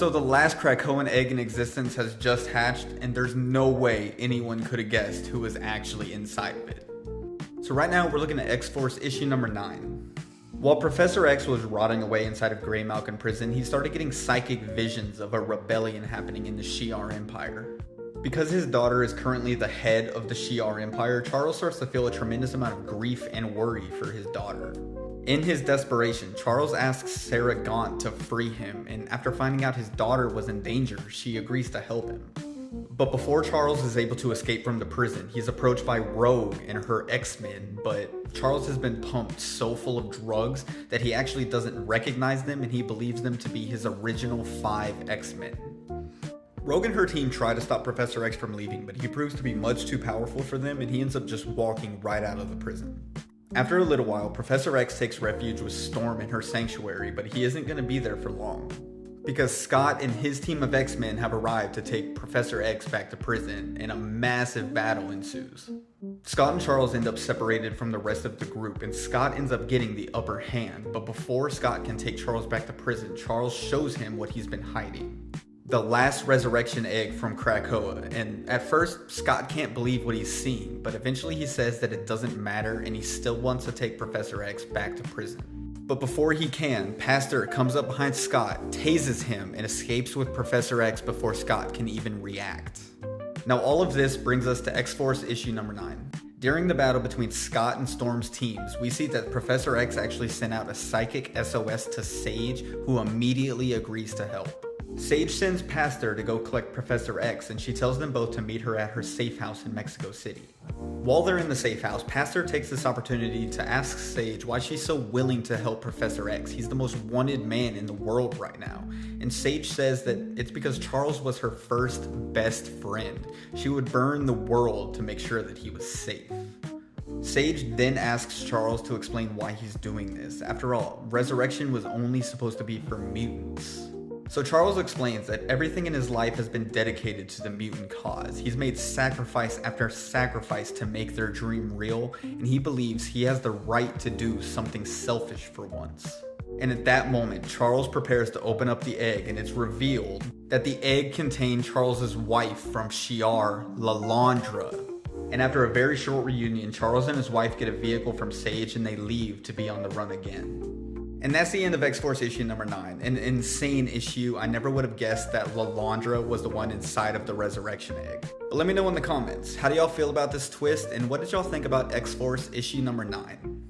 So the last Krakoan egg in existence has just hatched, and there's no way anyone could have guessed who was actually inside of it. So right now we're looking at X-Force issue number 9. While Professor X was rotting away inside of Grey Malkin prison, he started getting psychic visions of a rebellion happening in the Shi'ar Empire. Because his daughter is currently the head of the Shi'ar Empire, Charles starts to feel a tremendous amount of grief and worry for his daughter. In his desperation, Charles asks Sarah Gaunt to free him, and after finding out his daughter was in danger, she agrees to help him. But before Charles is able to escape from the prison, he's approached by Rogue and her X-Men, but Charles has been pumped so full of drugs that he actually doesn't recognize them, and he believes them to be his original 5 X-Men. Rogue and her team try to stop Professor X from leaving, but he proves to be much too powerful for them, and he ends up just walking right out of the prison. After a little while, Professor X takes refuge with Storm in her sanctuary, but he isn't going to be there for long. Because Scott and his team of X-Men have arrived to take Professor X back to prison, and a massive battle ensues. Scott and Charles end up separated from the rest of the group, and Scott ends up getting the upper hand, but before Scott can take Charles back to prison, Charles shows him what he's been hiding. The last resurrection egg from Krakoa, and at first Scott can't believe what he's seeing, but eventually he says that it doesn't matter and he still wants to take Professor X back to prison. But before he can, Pastor comes up behind Scott, tases him, and escapes with Professor X before Scott can even react. Now all of this brings us to X-Force issue number 9. During the battle between Scott and Storm's teams, we see that Professor X actually sent out a psychic SOS to Sage, who immediately agrees to help. Sage sends Pastor to go collect Professor X, and she tells them both to meet her at her safe house in Mexico City. While they're in the safe house, Pastor takes this opportunity to ask Sage why she's so willing to help Professor X. He's the most wanted man in the world right now. And Sage says that it's because Charles was her first best friend. She would burn the world to make sure that he was safe. Sage then asks Charles to explain why he's doing this. After all, resurrection was only supposed to be for mutants. So Charles explains that everything in his life has been dedicated to the mutant cause. He's made sacrifice after sacrifice to make their dream real, and he believes he has the right to do something selfish for once. And at that moment, Charles prepares to open up the egg, and it's revealed that the egg contained Charles's wife from Shi'ar, Lalandra. And after a very short reunion, Charles and his wife get a vehicle from Sage and they leave to be on the run again. And that's the end of X-Force issue number 9. An insane issue. I never would have guessed that Lalandra was the one inside of the resurrection egg. But let me know in the comments, how do y'all feel about this twist, and what did y'all think about X-Force issue number 9?